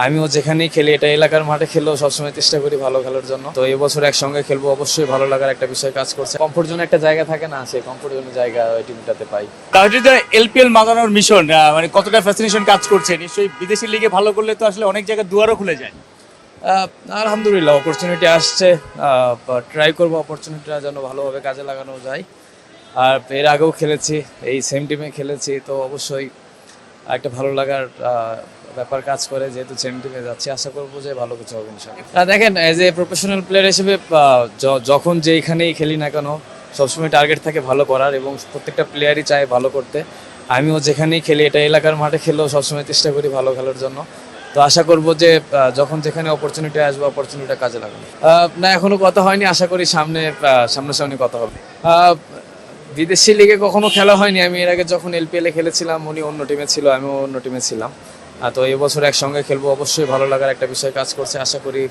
আমিও যেখানেই খেলি, এটা এলাকার মাঠে খেললেও সবসময় চেষ্টা করি ভালো খেলার জন্য। তো এবছর একসঙ্গে খেলবো, অবশ্যই ভালো লাগার একটা বিষয় কাজ করছে। কমফোর্ট জোনে একটা জায়গা থাকে না, সেই কমফোর্ট জোনের জায়গা ওই টিমটাতে পাই। তাহলে এলপিএল মাতানোর মিশন মানে কতটা ফ্যাসিনেশন কাজ করছে, নিশ্চয়ই বিদেশি লিগে ভালো করলে তো আসলে অনেক জায়গায় দুয়ারও খুলে যায়। আলহামদুলিল্লাহ অপরচুনিটি আসছে, ট্রাই করবো অপরচুনিটিটা যেন ভালোভাবে কাজে লাগানো যায়। আর এর আগেও খেলেছি, এই সেম টিমে খেলেছি, তো অবশ্যই একটা ভালো লাগার ব্যাপার কাজ করে, যেহেতু সেম টিমে যাচ্ছি। আশা করবো যে ভালো কিছু হবে ইনশাআল্লাহ। দেখেন, এজ এ প্রফেশনাল প্লেয়ার হিসেবে যখন যেখানেই খেলি না কেন, সবসময় টার্গেট থাকে ভালো করার, এবং প্রত্যেকটা প্লেয়ারই চায় ভালো করতে। আমিও যেখানেই খেলি, এটা এলাকার মাঠে খেললেও সবসময় চেষ্টা করি ভালো খেলার জন্য। তো আশা করবো যে যখন যেখানে অপরচুনিটি আসবে, অপরচুনিটিটা কাজে লাগানো। না, এখনো কথা হয়নি, আশা করি সামনাসামনি কথা হবে। বিদেশি লিগে কখনো খেলা হয়নি। আমি এর আগে যখন এলপিএল এ খেলেছিলাম, উনি অন্য টিমে ছিল, আমিও অন্য টিমে ছিলাম। তো এবছর একসঙ্গে খেলবো, অবশ্যই ভালো লাগার একটা বিষয় কাজ করছে। আশা করি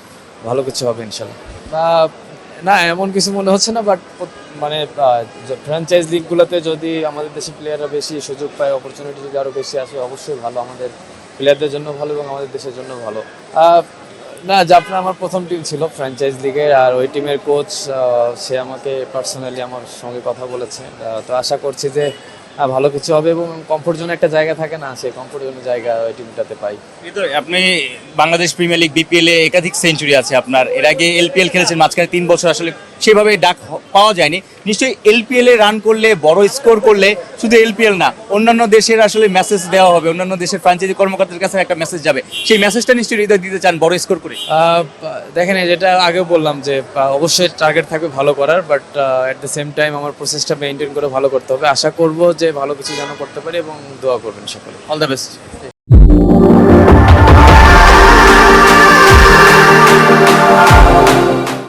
ভালো কিছু হবে ইনশাল্লাহ। না, এমন কিছু মনে হচ্ছে না, বাট মানে ফ্র্যাঞ্চাইজ লিগগুলোতে যদি আমাদের দেশের প্লেয়াররা বেশি সুযোগ পায়, অপরচুনিটি যদি আরও বেশি আসে, অবশ্যই ভালো, আমাদের প্লেয়ারদের জন্য ভালো এবং আমাদের দেশের জন্য ভালো। না, জাফনা আমার প্রথম টিম ছিল ফ্র্যাঞ্চাইজ লিগের, আর ওই টিমের কোচ সে আমাকে পার্সোনালি আমার সঙ্গে কথা বলেছে। তো আশা করছি যে ভালো কিছু হবে, এবং কমফোর্ট জোনে একটা জায়গা থাকে না, সেই কমফোর্ট জোনের জায়গা ওই টিমটাতে পাই। কিন্তু আপনি বাংলাদেশ প্রিমিয়ার লিগ বিপিএল এ একাধিক সেঞ্চুরি আছে আপনার, এর আগে এলপিএল খেলেছেন, মাঝখানে 3 বছর আসলে সেভাবে ডাক পাওয়া যায়নি। নিশ্চয়ই এলপিএল এ রান করলে, বড় স্কোর করলে শুধু এলপিএল না, অন্যান্য দেশের আসলে মেসেজ দেওয়া হবে, অন্যান্য দেশের ফ্র্যাঞ্চাইজি কর্মকর্তাদের কাছে একটা মেসেজ যাবে, সেই মেসেজটা নিশ্চয়ই হৃদয় দিতে চান বড় স্কোর করে। দেখেন, যেটা আগেও বললাম যে অবশ্যই টার্গেট থাকবে ভালো করার, but at the same time আমার প্রসেসটা মেনটেন করে ভালো করতে হবে। আশা করব যে ভালো কিছু যেন করতে পারি, এবং দোয়া করবেন সকলে। All the best.